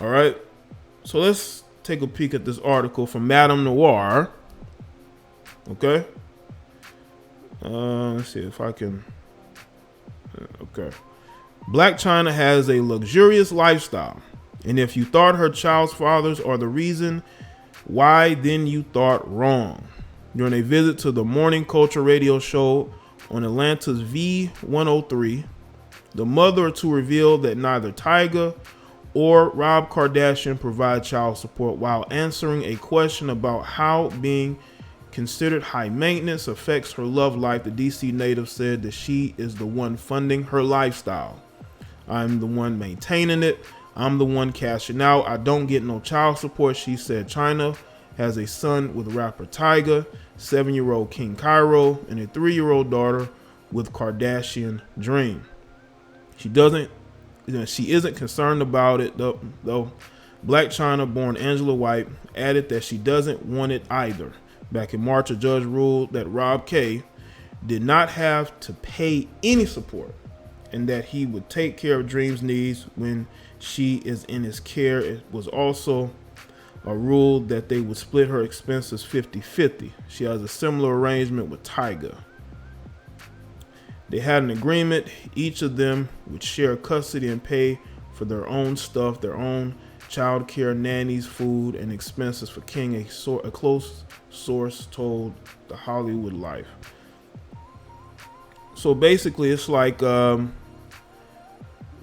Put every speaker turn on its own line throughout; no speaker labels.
All right. So let's take a peek at this article from Madame Noir. Okay. Let's see if I can. Okay. Blac Chyna has a luxurious lifestyle. And if you thought her child's fathers are the reason why, then you thought wrong. During a visit to the morning culture radio show on Atlanta's V103, the mother of two revealed that neither Tyga or Rob Kardashian provide child support, while answering a question about how being considered high maintenance affects her love life. The DC native said that she is the one funding her lifestyle. I'm the one maintaining it. I'm the one cashing out. I don't get no child support, she said. Chyna has a son with rapper Tyga, 7-year-old King Cairo, and a 3-year-old daughter with Kardashian Dream. She isn't concerned about it though. Blac Chyna, born Angela White, added that she doesn't want it either. Back in March, a judge ruled that Rob K did not have to pay any support and that he would take care of Dream's needs when she is in his care. It was also a rule that they would split her expenses 50-50. She has a similar arrangement with Tyga. They had an agreement. Each of them would share custody and pay for their own stuff, their own child care, nannies, food, and expenses for King, a close source told The Hollywood Life. So basically, it's like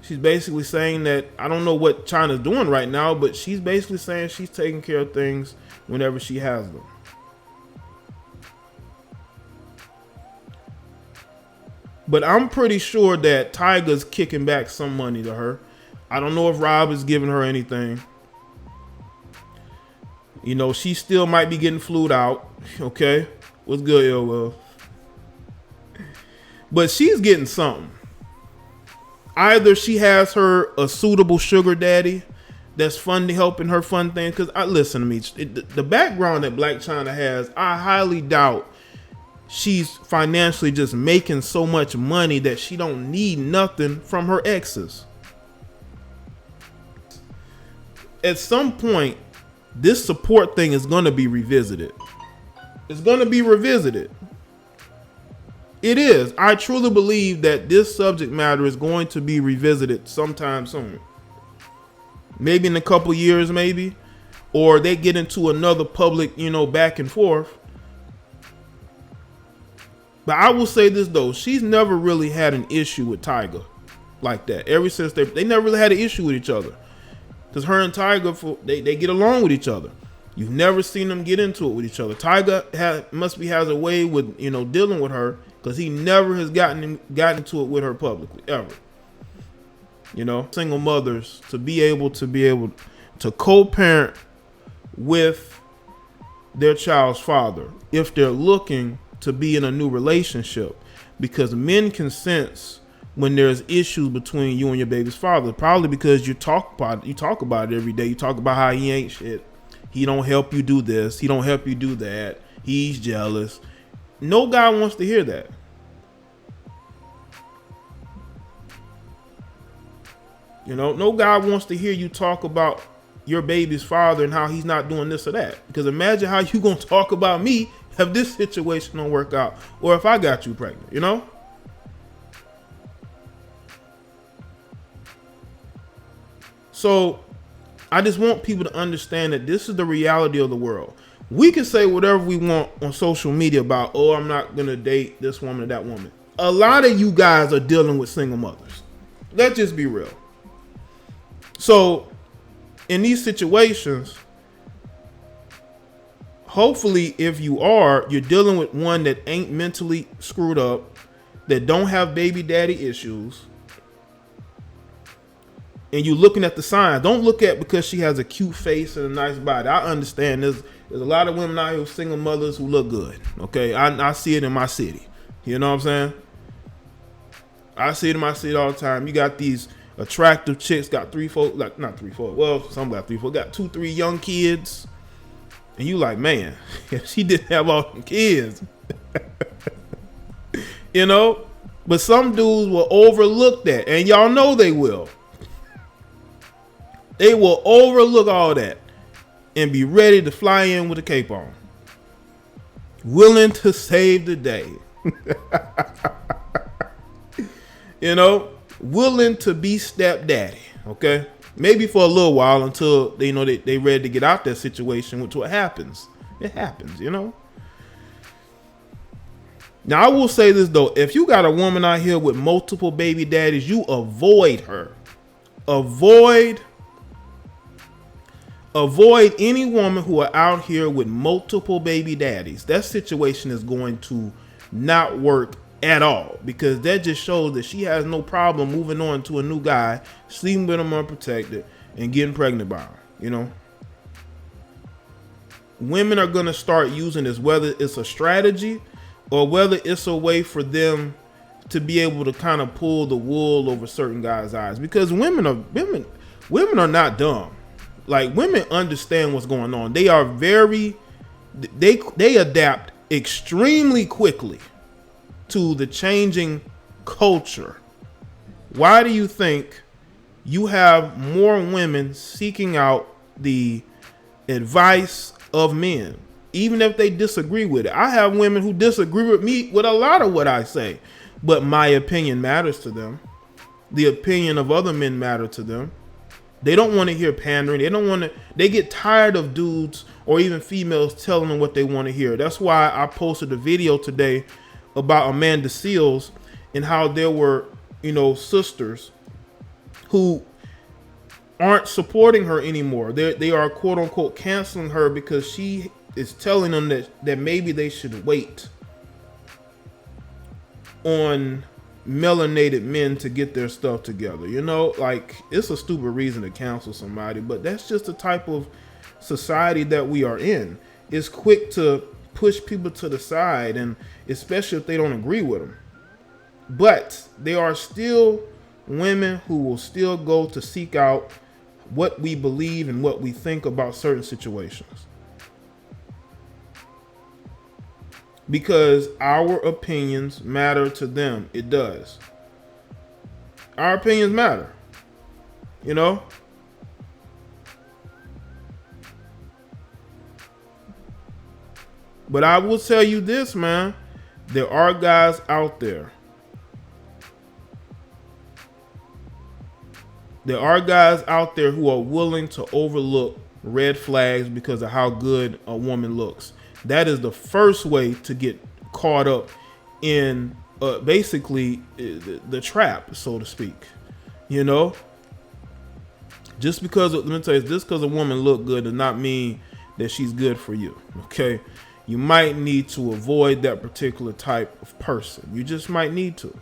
she's basically saying that, I don't know what Chyna's doing right now, but she's basically saying she's taking care of things whenever she has them. But I'm pretty sure that Tyga's kicking back some money to her. I don't know if Rob is giving her anything. You know, she still might be getting flued out. Okay. What's good, Will? But she's getting something. Either she has her a suitable sugar daddy that's funding, helping her fund things. Because listen to me, the background that Blac Chyna has, I highly doubt she's financially just making so much money that she don't need nothing from her exes. At some point, this support thing is going to be revisited. It's going to be revisited. It is. I truly believe that this subject matter is going to be revisited sometime soon. Maybe in a couple years, maybe. Or they get into another public, back and forth. But I will say this, though. She's never really had an issue with Tyga like that. Ever since they never really had an issue with each other. Because her and Tyga, they get along with each other. You've never seen them get into it with each other. Tyga has a way with, dealing with her. Because he never has gotten into it with her publicly, ever. Single mothers to be able to co-parent with their child's father if they're looking to be in a new relationship, because men can sense when there's issues between you and your baby's father, probably because you talk about it every day. You talk about how he ain't shit. He don't help you do this. He don't help you do that. He's jealous. No guy wants to hear that. No guy wants to hear you talk about your baby's father and how he's not doing this or that. Because imagine how you gonna talk about me if this situation don't work out, or if I got you pregnant, So I just want people to understand that this is the reality of the world. We can say whatever we want on social media about, oh, I'm not gonna date this woman or that woman. A lot of you guys are dealing with single mothers. Let's just be real. So in these situations, hopefully if you're dealing with one that ain't mentally screwed up, that don't have baby daddy issues, and you're looking at the signs. Don't look at because she has a cute face and a nice body. I understand there's a lot of women out here, single mothers, who look good. Okay, I see it in my city. You know what I'm saying? I see it in my city all the time. You got these attractive chicks, got 3, 4, like not 3, 4. Well, some got 3, 4. Got 2, 3 young kids, and you like, man, if she didn't have all them kids, But some dudes will overlook that, and y'all know they will. They will overlook all that and be ready to fly in with a cape on. Willing to save the day. You know, willing to be stepdaddy. Okay. Maybe for a little while until they know they ready to get out that situation, which what happens. It happens, you know. Now I will say this though, if you got a woman out here with multiple baby daddies, you avoid her. Avoid any woman who are out here with multiple baby daddies. That situation is going to not work at all, because that just shows that she has no problem moving on to a new guy, sleeping with him unprotected, and getting pregnant by him. You know, women are going to start using this, whether it's a strategy or whether it's a way for them to be able to kind of pull the wool over certain guys' eyes, because women are not dumb. Like, women understand what's going on. They are they adapt extremely quickly to the changing culture. Why do you think you have more women seeking out the advice of men, even if they disagree with it? I have women who disagree with me with a lot of what I say, but my opinion matters to them. The opinion of other men matter to them. They don't want to hear pandering. They get tired of dudes or even females telling them what they want to hear. That's why I posted a video today about Amanda Seales and how there were, sisters who aren't supporting her anymore. They are quote unquote canceling her because she is telling them that maybe they should wait on melanated men to get their stuff together. Like, it's a stupid reason to cancel somebody, but that's just the type of society that we are in. It's quick to push people to the side, and especially if they don't agree with them. But there are still women who will still go to seek out what we believe and what we think about certain situations, because our opinions matter to them. It does. Our opinions matter, But I will tell you this, man. There are guys out there. There are guys out there who are willing to overlook red flags because of how good a woman looks. That is the first way to get caught up in basically the trap, so to speak. Just because, let me tell you, just because a woman look good does not mean that she's good for you. Okay. You might need to avoid that particular type of person. You just might need to,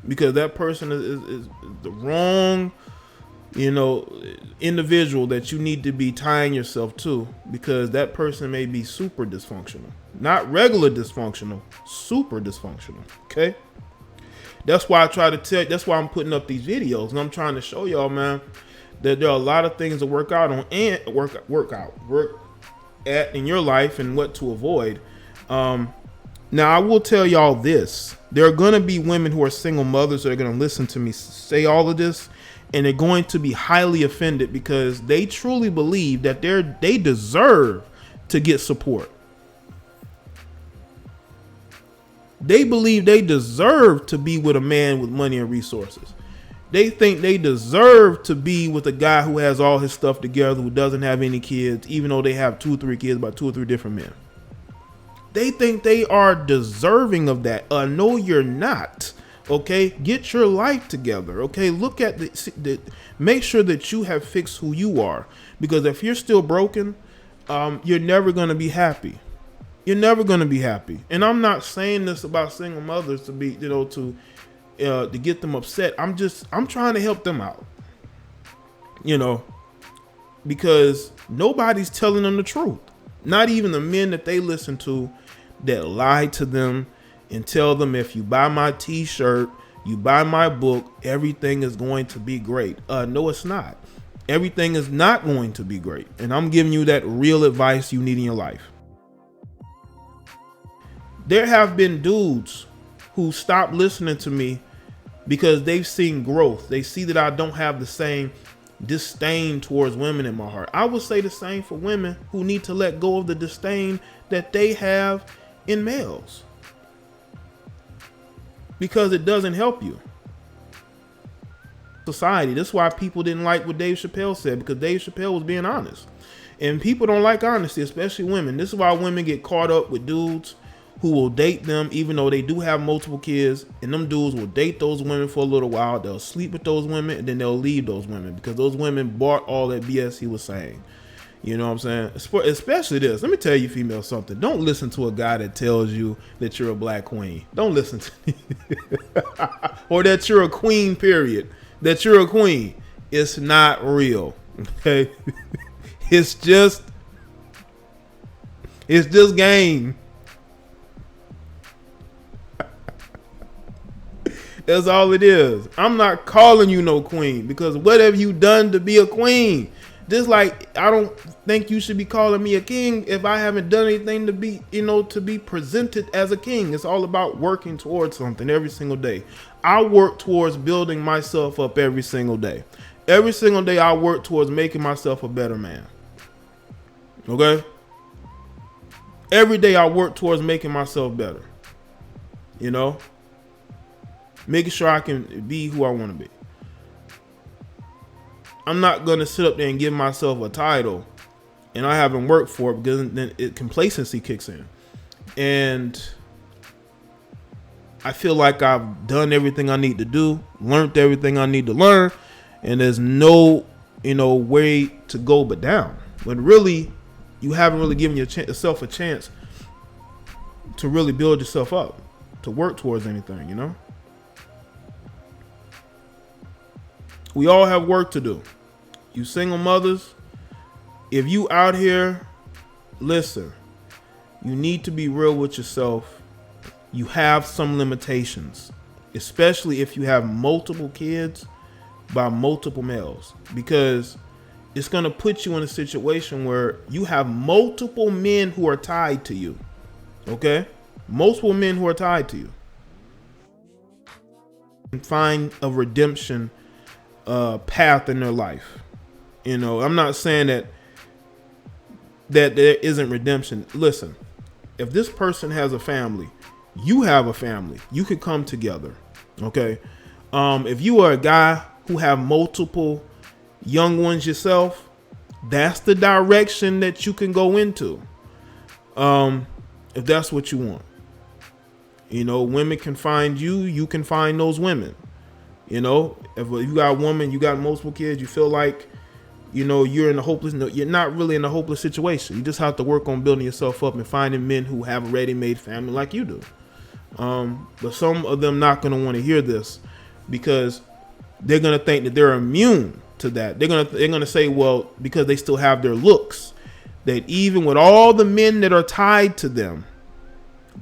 because that person is the wrong, individual that you need to be tying yourself to, because that person may be super dysfunctional. Not regular dysfunctional, super dysfunctional. Okay. That's why that's why I'm putting up these videos, and I'm trying to show y'all, man, that there are a lot of things to work out on and work at in your life, and what to avoid. Now I will tell y'all this. There are going to be women who are single mothers that are going to listen to me say all of this, and they're going to be highly offended because they truly believe that they deserve to get support. They believe they deserve to be with a man with money and resources. They think they deserve to be with a guy who has all his stuff together, who doesn't have any kids, even though they have 2 or 3 kids by 2 or 3 different men. They think they are deserving of that. No, you're not. Okay, get your life together. Okay, look at make sure that you have fixed who you are, because if you're still broken, you're never going to be happy. You're never going to be happy. And I'm not saying this about single mothers to be, to get them upset. I'm trying to help them out, because nobody's telling them the truth. Not even the men that they listen to that lie to them and tell them, if you buy my t-shirt, you buy my book, everything is going to be great. No, it's not. Everything is not going to be great. And I'm giving you that real advice you need in your life. There have been dudes who stopped listening to me because they've seen growth. They see that I don't have the same disdain towards women in my heart. I would say the same for women who need to let go of the disdain that they have in males, because it doesn't help you. Society. That's why people didn't like what Dave Chappelle said, because Dave Chappelle was being honest. And people don't like honesty, especially women. This is why women get caught up with dudes who will date them even though they do have multiple kids, and them dudes will date those women for a little while. They'll sleep with those women, and then they'll leave those women because those women bought all that BS he was saying. You know what I'm saying? Especially this. Let me tell you, female, something. Don't listen to a guy that tells you that you're a black queen. Don't listen to me. Or that you're a queen, period. That you're a queen. It's not real. Okay? It's just game. That's all it is. I'm not calling you no queen, because what have you done to be a queen? Just like I don't think you should be calling me a king if I haven't done anything to be, to be presented as a king. It's all about working towards something every single day. I work towards building myself up every single day. Every single day I work towards making myself a better man. Okay? Every day I work towards making myself better. Making sure I can be who I want to be. I'm not going to sit up there and give myself a title and I haven't worked for it, because then complacency kicks in. And I feel like I've done everything I need to do, learned everything I need to learn, and there's no, way to go but down. But really, you haven't really given yourself a chance to really build yourself up, to work towards anything, We all have work to do. You single mothers, if you out here, listen, you need to be real with yourself. You have some limitations, especially if you have multiple kids by multiple males, because it's going to put you in a situation where you have multiple men who are tied to you. Okay? Multiple men who are tied to you. And find a redemption path in their life. I'm not saying that there isn't redemption. Listen, if this person has a family, you have a family, you could come together. Okay? If you are a guy who have multiple young ones yourself, that's the direction that you can go into. If that's what you want. Women can find you, you can find those women. If you got a woman, you got multiple kids, you feel like, you're in a hopeless, you're not really in a hopeless situation. You just have to work on building yourself up and finding men who have a ready-made family like you do. But some of them not going to want to hear this, because they're going to think that they're immune to that. They're going to say, well, because they still have their looks, that even with all the men that are tied to them,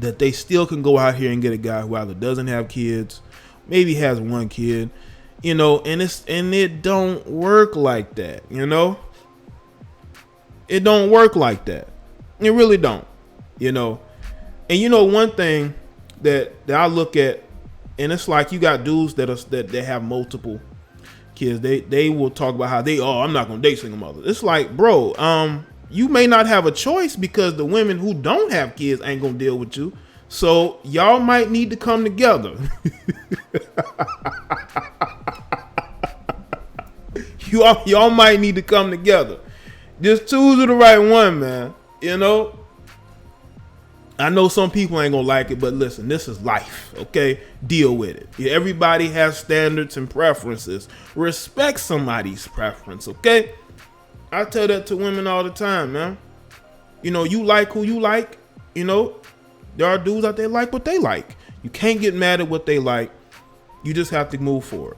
that they still can go out here and get a guy who either doesn't have kids, maybe has one kid, and it don't work like that. It don't work like that. It really don't. And one thing that I look at, and it's like you got dudes that have multiple kids. They will talk about how I'm not gonna date single mothers. It's like, bro, you may not have a choice, because the women who don't have kids ain't gonna deal with you. So y'all might need to come together. y'all might need to come together. Just choose the right one, man. I know some people ain't gonna like it, but listen, this is life, okay? Deal with it. Everybody has standards and preferences. Respect somebody's preference, okay? I tell that to women all the time, man. You like who you like. There are dudes out there like what they like. You can't get mad at what they like. You just have to move forward,